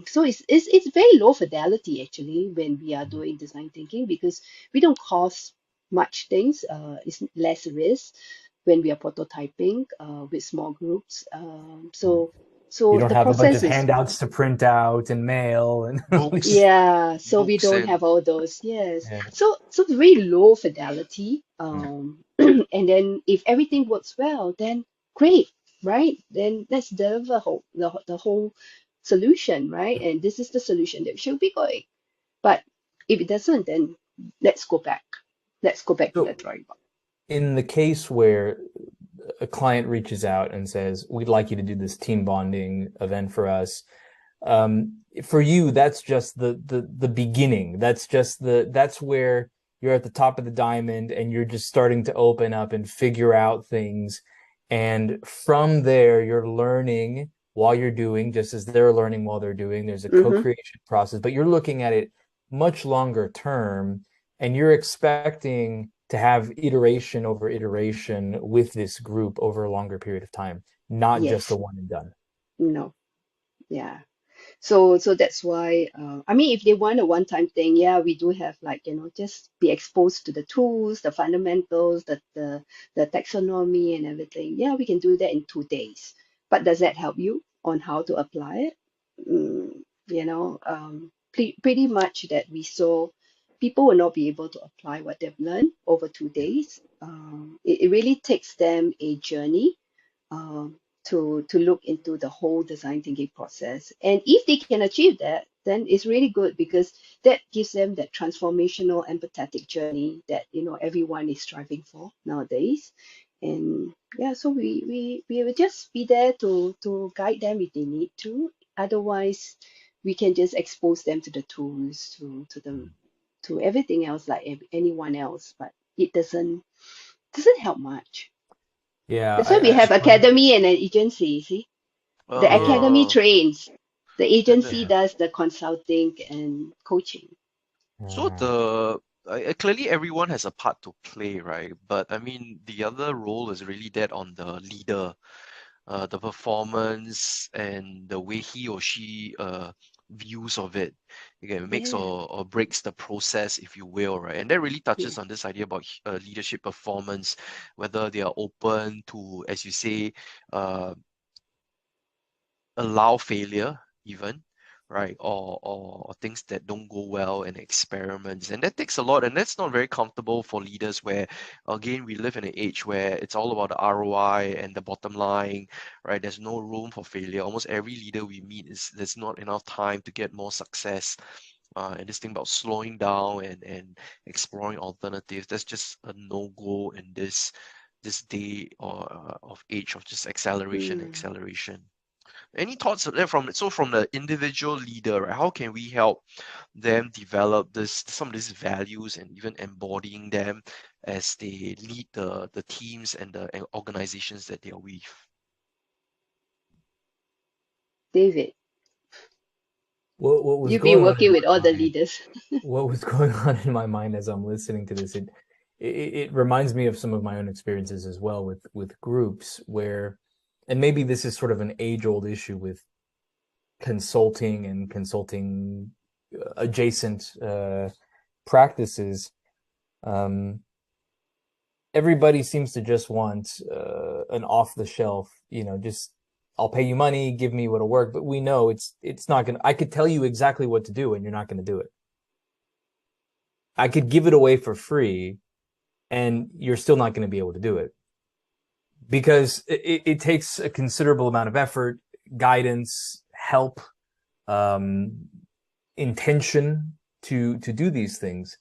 so it's very low fidelity actually when we are doing design thinking, because we don't cause much things. It's less risk when we are prototyping with small groups. So You so don't the have a bunch process of is, handouts to print out and mail and Books, yeah, so we books, don't and have all those. Yes. yeah. So it's very low fidelity. Yeah. And then if everything works well, then great, right? Then let's deliver the whole solution, right? And this is the solution that should be going. But if it doesn't, then let's go back. Let's go back to the So drawing board. in the case where a client reaches out and says, "We'd like you to do this team bonding event for us," for you, that's just the beginning. That's where you're at the top of the diamond and you're just starting to open up and figure out things. And from there, you're learning while you're doing, just as they're learning while they're doing. There's a Mm-hmm. co-creation process, but you're looking at it much longer term, and you're expecting to have iteration over iteration with this group over a longer period of time, not just a Yes. one and done. No. Yeah. So that's why, I mean, if they want a one-time thing, yeah, we do have, like, just be exposed to the tools, the fundamentals, the taxonomy and everything. Yeah, we can do that in 2 days. But does that help you on how to apply it? Pretty much that we saw people will not be able to apply what they've learned over 2 days. It really takes them a journey um, to look into the whole design thinking process. And if they can achieve that, then it's really good, because that gives them that transformational empathetic journey that everyone is striving for nowadays. And yeah, so we will just be there to guide them if they need to. Otherwise, we can just expose them to the tools, to everything else like anyone else, but it doesn't help much. Yeah, That's why we I have find, academy and an agency, you see. The yeah. academy uh, trains, the and agency does the consulting and coaching. so clearly everyone has a part to play, right? But I mean, the other role is really that on the leader, the performance and the way he or she views of it. Again, it makes Yeah, or breaks the process, if you will, right? And that really touches yeah. on this idea about leadership performance, whether they are open to, as you say, uh, allow failure even, right? Or things that don't go well and experiments. And that takes a lot, and that's not very comfortable for leaders where again we live in an age where it's all about the ROI and the bottom line, right? There's no room for failure. Almost every leader we meet is there's not enough time to get more success. And this thing about slowing down and exploring alternatives, that's just a no-go in this day or of age of just acceleration, Mm. acceleration. Any thoughts from the individual leader, right? How can we help them develop some of these values and even embodying them as they lead the teams and the organizations that they are with? David, What was you've been going on in working with all my the mind? leaders. What was going on in my mind as I'm listening to this? It reminds me of some of my own experiences as well with groups where, and maybe this is sort of an age-old issue with consulting and consulting adjacent practices. Um, Everybody seems to just want an off-the-shelf, just I'll pay you money, give me what'll work. But we know it's not gonna. I could tell you exactly what to do, and you're not gonna do it. I could give it away for free, and you're still not going to be able to do it because it takes a considerable amount of effort, guidance, help, um, intention to do these things,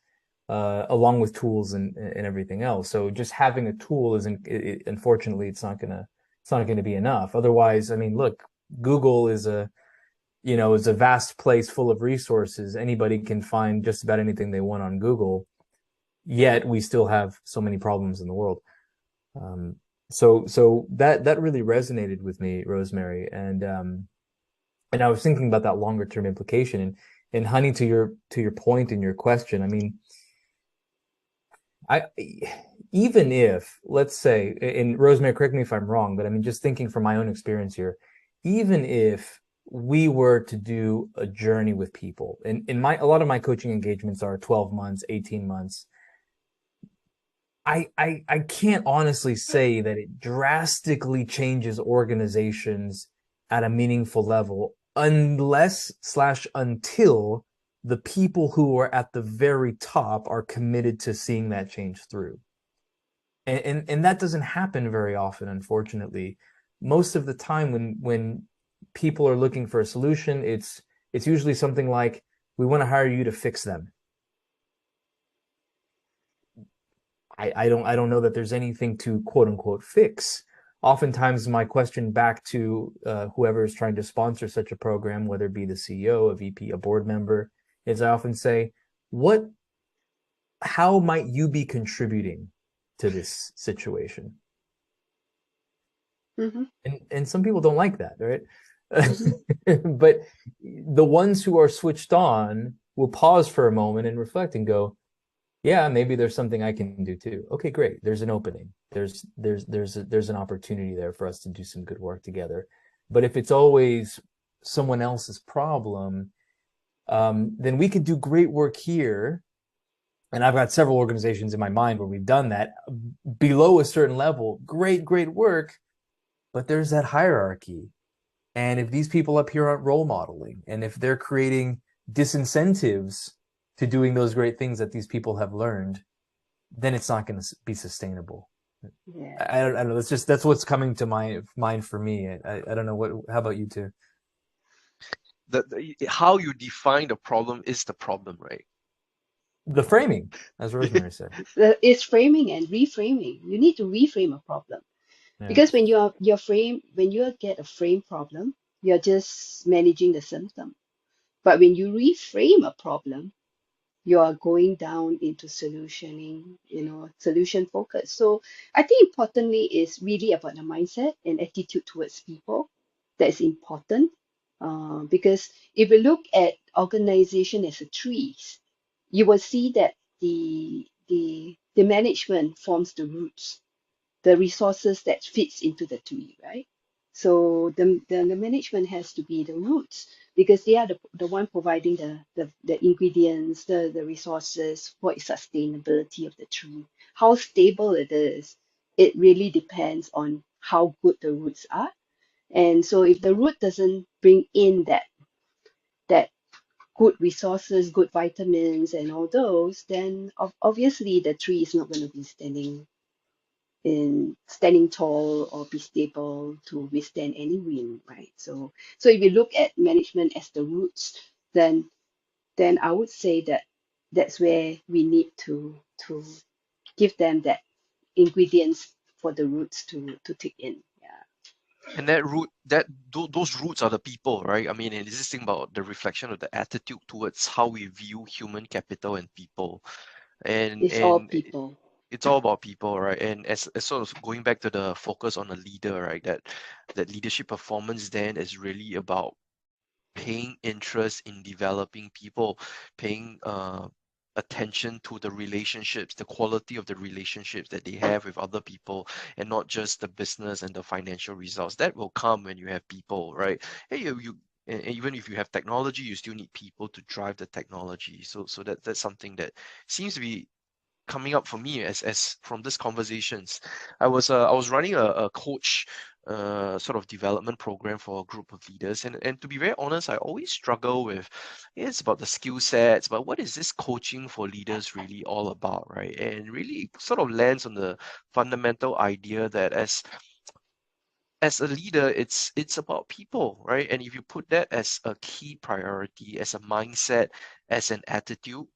along with tools and everything else. So just having a tool isn't, unfortunately, it's not gonna be enough. Otherwise, I mean, look, Google is a vast place full of resources. Anybody can find just about anything they want on Google. Yet we still have so many problems in the world. Um, so that really resonated with me, Rosemary, and I was thinking about that longer term implication. And honey, to your point in your question, I mean, I even if, let's say, and Rosemary, correct me if I'm wrong, but I mean, just thinking from my own experience here, even if we were to do a journey with people, and in my a lot of my coaching engagements are 12 months, 18 months. I can't honestly say that it drastically changes organizations at a meaningful level unless slash until the people who are at the very top are committed to seeing that change through. And that doesn't happen very often, unfortunately. Most of the time when people are looking for a solution, it's usually something like, we want to hire you to fix them. I don't know that there's anything to quote unquote fix. Oftentimes, my question back to whoever is trying to sponsor such a program, whether it be the CEO, a VP, a board member, is I often say, "What? How might you be contributing to this situation?" Hmm. And some people don't like that, right? Hmm. But the ones who are switched on will pause for a moment and reflect and go, yeah, maybe there's something I can do too. Okay, great. There's an opening. There's an opportunity there for us to do some good work together. But if it's always someone else's problem, then we could do great work here. And I've got several organizations in my mind where we've done that below a certain level. Great, great work. But there's that hierarchy. And if these people up here aren't role modeling, and if they're creating disincentives to doing those great things that these people have learned, then it's not going to be sustainable. Yeah. I don't know. That's what's coming to my mind for me. I don't know how about you two? How you define the problem is the problem, right? The framing, as Rosemary said. It's framing and reframing. You need to reframe a problem. Yeah. Because when you get a frame problem, you're just managing the symptom. But when you reframe a problem, you are going down into solutioning, solution focus. So I think importantly is really about the mindset and attitude towards people. That's important. Because if you look at organization as a trees, you will see that the management forms the roots, the resources that fits into the tree, right? So the management has to be the roots. because they are the one providing the ingredients, the resources. What is sustainability of the tree? How stable it is? It really depends on how good the roots are. And so if the root doesn't bring in that good resources, good vitamins and all those, then obviously the tree is not going to be standing tall or be stable to withstand any wind, right? So if you look at management as the roots, then I would say that that's where we need to give them that ingredients for the roots to take in. Yeah. And those roots are the people, right? I mean, and this thing about the reflection of the attitude towards how we view human capital and people, and It's all and people. it's all about people, right? And as sort of going back to the focus on a leader, right? That leadership performance then is really about paying interest in developing people, paying attention to the relationships, the quality of the relationships that they have with other people, and not just the business and the financial results. That will come when you have people, right? Hey, and even if you have technology, you still need people to drive the technology. So that's something that seems to be coming up for me as from these conversations. I was running a coach sort of development program for a group of leaders, and to be very honest, I always struggle with, it's about the skill sets, but what is this coaching for leaders really all about, right? And really sort of lands on the fundamental idea that as a leader, it's about people, right? And if you put that as a key priority, as a mindset, as an attitude,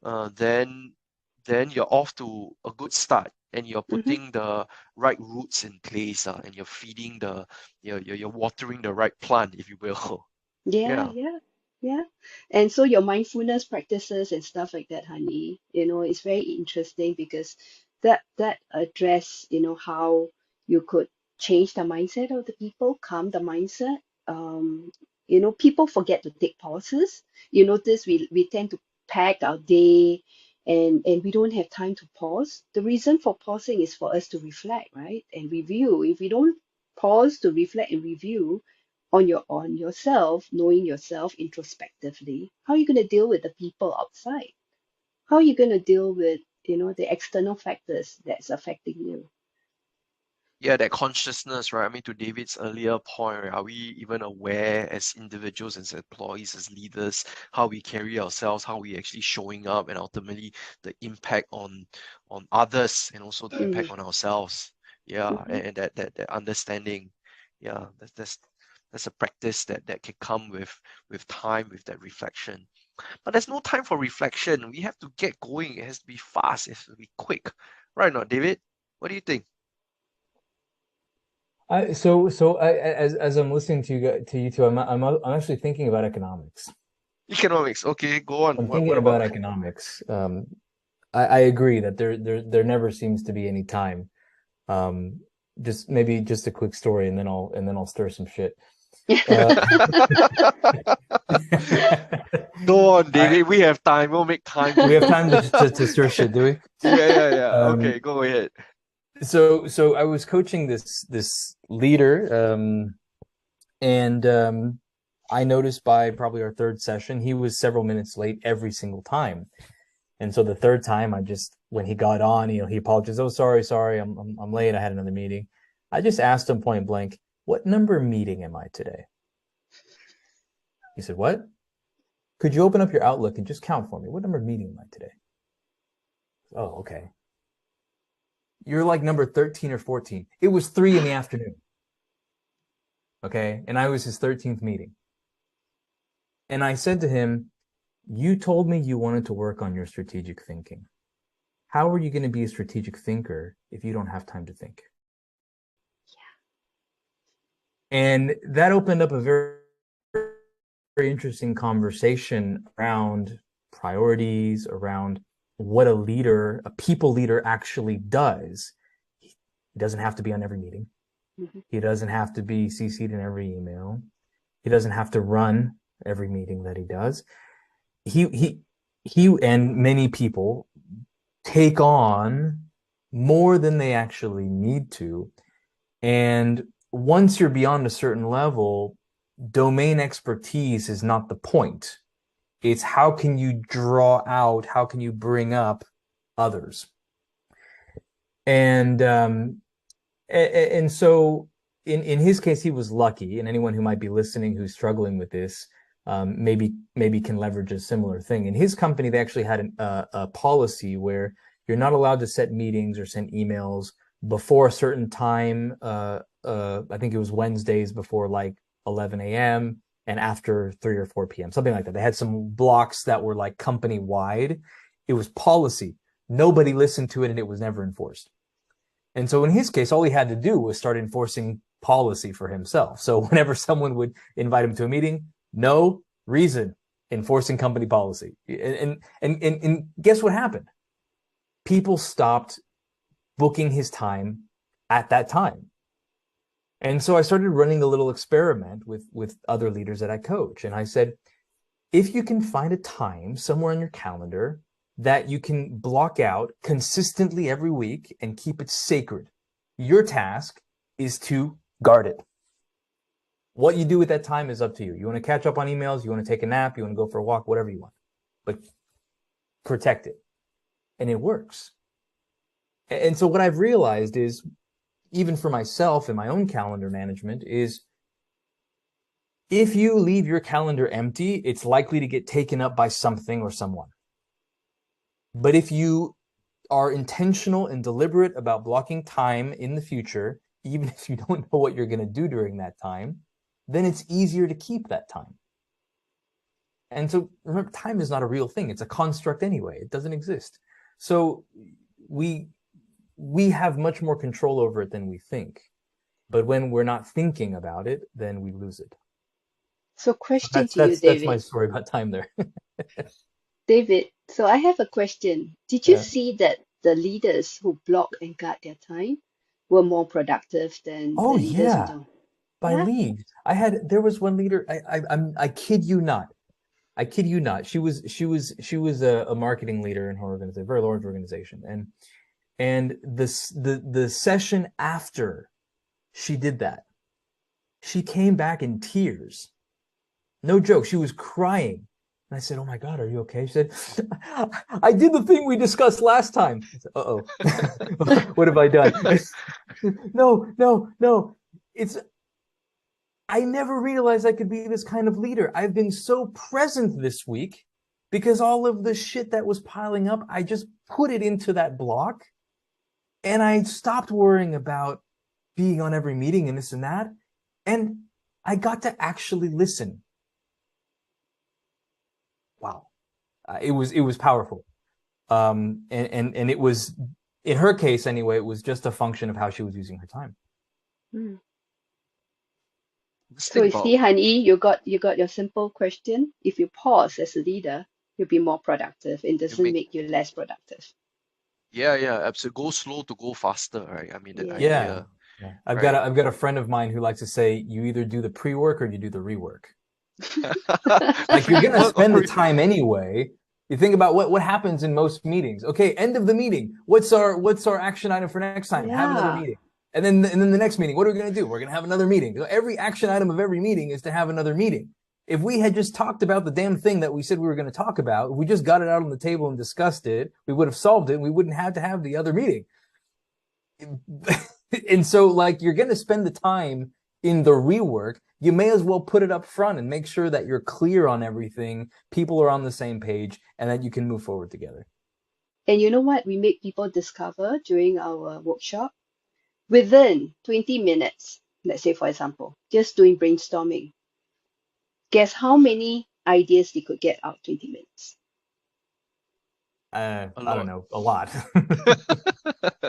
then you're off to a good start, and you're Mhm. putting the right roots in place, and you're feeding you're watering the right plant, if you will. Yeah, Yeah. yeah, yeah. And so your mindfulness practices and stuff like that, honey, it's very interesting because that address, how you could change the mindset of the people, calm the mindset. Um, people forget to take pauses. You notice we tend to pack our day and we don't have time to pause. The reason for pausing is for us to reflect, right? And review. If we don't pause to reflect and review, on yourself, knowing yourself introspectively, how are you going to deal with the people outside? How are you going to deal with, the external factors that's affecting you? Yeah, that consciousness, right? I mean, to David's earlier point, right, are we even aware as individuals, as employees, as leaders, how we carry ourselves, how we actually showing up, and ultimately the impact on others and also the Mm, impact on ourselves. Yeah, mhm. and that understanding. Yeah, that's a practice that can come with time, with that reflection. But there's no time for reflection. We have to get going. It has to be fast. It has to be quick. Right now, David? What do you think? As I'm listening to you two, I'm actually thinking about economics. Economics. Okay, go on. I'm What thinking about? about economics. I agree that there never seems to be any time. Um, just a quick story, and then I'll stir some shit. Uh, Go on, I David. We have time. We'll make time for we have you. time to stir shit, do we? Yeah. Okay, Um, go ahead. so I was coaching this leader, and I noticed by probably our third session, he was several minutes late every single time. And so the third time, when he got on, he apologized. Oh, sorry, I'm late. I had another meeting. I just asked him point blank, what number meeting am I today? He said, what? Could you open up your Outlook and just count for me? What number meeting am I today? Oh, okay. You're like number 13 or 14. It was 3 in the afternoon. Okay. And I was his 13th meeting. And I said to him, you told me you wanted to work on your strategic thinking. How are you going to be a strategic thinker if you don't have time to think? And that opened up a very, very interesting conversation around priorities, around what a people leader actually does. He doesn't have to be on every meeting. Mhm. He doesn't have to be CC'd in every email. He doesn't have to run every meeting that he does. He and many people take on more than they actually need to. And once you're beyond a certain level, domain expertise is not the point. It's how can you draw out, how can you bring up others? And so in his case, he was lucky, and anyone who might be listening who's struggling with this, maybe can leverage a similar thing. In his company, they actually had a policy where you're not allowed to set meetings or send emails before a certain time. I think it was Wednesdays before like 11 a.m. and after 3 or 4 p.m., something like that. They had some blocks that were like company wide. It was policy. Nobody listened to it, and it was never enforced. And so in his case, all he had to do was start enforcing policy for himself. So whenever someone would invite him to a meeting, no reason, enforcing company policy. And guess what happened? People stopped booking his time at that time. And so I started running a little experiment with other leaders that I coach. And I said, if you can find a time somewhere in your calendar that you can block out consistently every week and keep it sacred, your task is to guard it. What you do with that time is up to you. You want to catch up on emails, you want to take a nap, you want to go for a walk, whatever you want. But protect it. And it works. And so what I've realized is, even for myself in my own calendar management, is if you leave your calendar empty, it's likely to get taken up by something or someone. But if you are intentional and deliberate about blocking time in the future, even if you don't know what you're going to do during that time, then it's easier to keep that time. And so remember, time is not a real thing. It's a construct anyway. It doesn't exist. So we have much more control over it than we think. But when we're not thinking about it, then we lose it. So question to you, That's David. my story about time there. David, so I have a question. Did you see that the leaders who block and guard their time were more productive than the leaders who don't? By league. There was one leader, I kid you not. I kid you not. She was a marketing leader in her organization, a very large organization. And the session after she did that, she came back in tears. No joke. She was crying. And I said, "Oh my God, are you okay?" She said, "I did the thing we discussed last time." I said, "Uh-oh." What have I done? No. I never realized I could be this kind of leader. I've been so present this week because all of the shit that was piling up, I just put it into that block, and I stopped worrying about being on every meeting and this and that. And I got to actually listen. Wow. It was powerful. And it was, in her case anyway, it was just a function of how she was using her time. So you see, Hani, you got your simple question. If you pause as a leader, you'll be more productive. It doesn't make you less productive. Yeah, absolutely. Go slow to go faster, right? I mean, the idea. Yeah. I've got a friend of mine who likes to say, you either do the pre-work or you do the rework. Like, you're gonna spend the time anyway. You think about what happens in most meetings. Okay, end of the meeting. What's our action item for next time? Have another meeting. And then the next meeting, what are we gonna do? We're gonna have another meeting. So every action item of every meeting is to have another meeting. If we had just talked about the damn thing that we said we were going to talk about, if we just got it out on the table and discussed it, we would have solved it, and we wouldn't have to have the other meeting. And so, like, you're going to spend the time in the rework. You may as well put it up front and make sure that you're clear on everything, people are on the same page, and that you can move forward together. And you know what we make people discover during our workshop? Within 20 minutes, let's say, for example, just doing brainstorming, guess how many ideas they could get out 20 minutes? I don't know, a lot.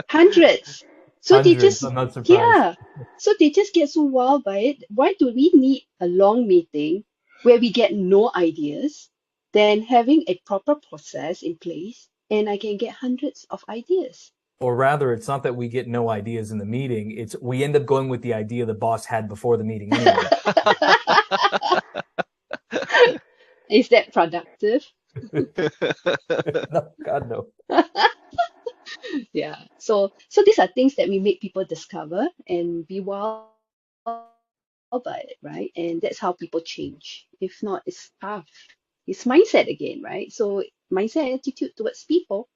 Hundreds. So Hundreds, I'm not surprised. So they just get so wild by it. Why do we need a long meeting where we get no ideas than having a proper process in place and I can get hundreds of ideas? Or rather, it's not that we get no ideas in the meeting, it's we end up going with the idea the boss had before the meeting anyway. Is that productive? No, God, no. Yeah. So these are things that we make people discover and be wild by it, right? And that's how people change. If not, it's tough. It's mindset again, right? So mindset, attitude towards people.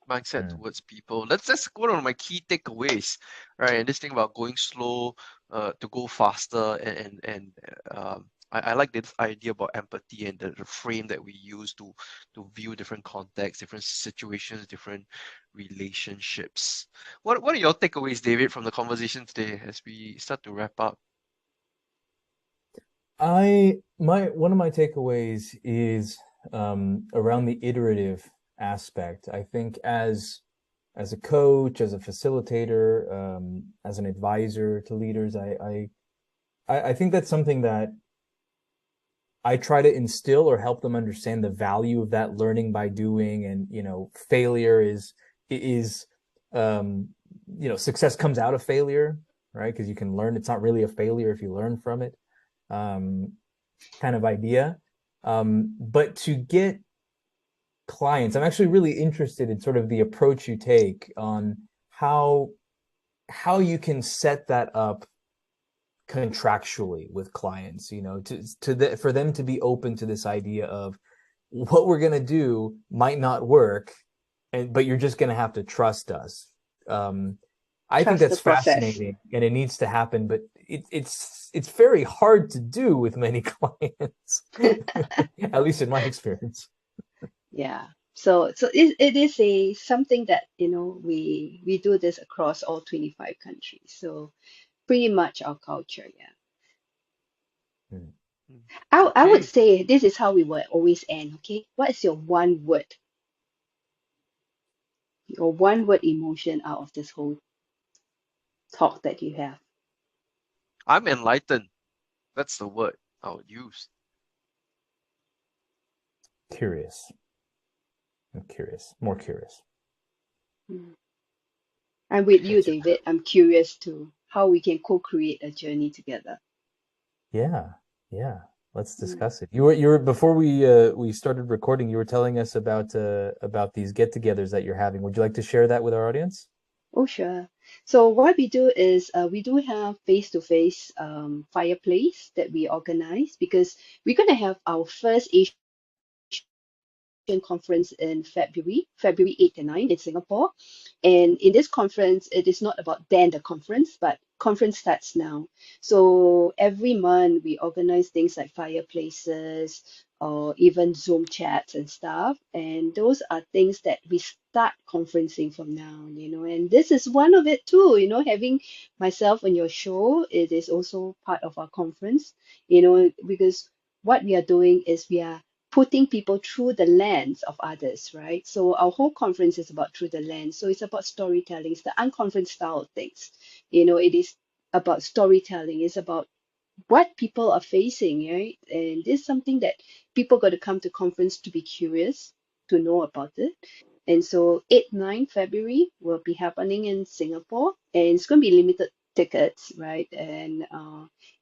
Mindset Mm. towards people. Let's go on my key takeaways, right? And this thing about going slow, to go faster, and I like this idea about empathy and the frame that we use to view different contexts, different situations, different relationships. What are your takeaways, David, from the conversation today as we start to wrap up? One of my takeaways is around the iterative aspect. I think as a coach, as a facilitator, as an advisor to leaders, I think that's something that I try to instill or help them understand the value of that learning by doing. And, failure is, um, success comes out of failure, right? Because you can learn. It's not really a failure if you learn from it, um, kind of idea. But to get clients, I'm actually really interested in sort of the approach you take on how you can set that up contractually with clients, for them to be open to this idea of what we're going to do might not work, but you're just going to have to trust us. I think Trust the that's process. fascinating and it needs to happen, but it's very hard to do with many clients, at least in my experience. Yeah. So it is a something that, we do this across all 25 countries. So pretty much our culture, yeah. Hmm. I would Okay. say this is how we will always end, okay? What is your one word, your one word emotion out of this whole talk that you have? I'm enlightened. That's the word I would use. Curious. I'm curious, more curious. Mm. I'm with you, What's your David. I'm curious to how we can co-create a journey together. Yeah, yeah. Let's Mm. discuss it. You were before we started recording, you were telling us about these get-togethers that you're having. Would you like to share that with our audience? Oh, sure. So what we do is we do have face-to-face fireplace that we organize because we're going to have our first Asian conference in February 8th and 9th in Singapore. And in this conference, it is not about then the conference, but conference starts now. So every month we organize things like fireplaces or even Zoom chats and stuff. And those are things that we start conferencing from now, and this is one of it too, having myself on your show, it is also part of our conference, because what we are doing is we are putting people through the lens of others, right? So our whole conference is about through the lens. So it's about storytelling. It's the unconference style of things. It is about storytelling. It's about what people are facing, right? And this is something that people got to come to conference to be curious, to know about it. And so 8, 9 February will be happening in Singapore, and it's going to be limited tickets, right? And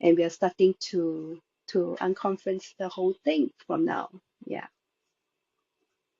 we are starting to unconference the whole thing from now. Yeah.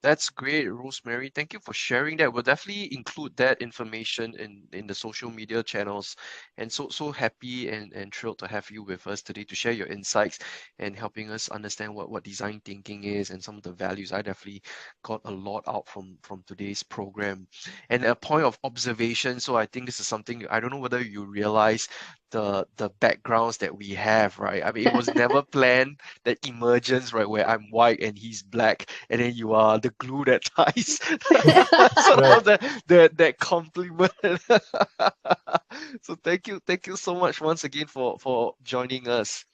That's great, Rosemary. Thank you for sharing that. We'll definitely include that information in the social media channels. And so happy and thrilled to have you with us today to share your insights and helping us understand what design thinking is and some of the values. I definitely got a lot out from today's program. And a point of observation. So I think this is something I don't know whether you realize the backgrounds that we have, right? I mean, it was never planned, that emergence, right, where I'm white and he's black, and then you are the glue that ties sort Right. of that compliment. So thank you so much once again for joining us.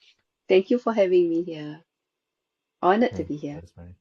Thank you for having me here. Honored to Thank be you, here. Rosemary.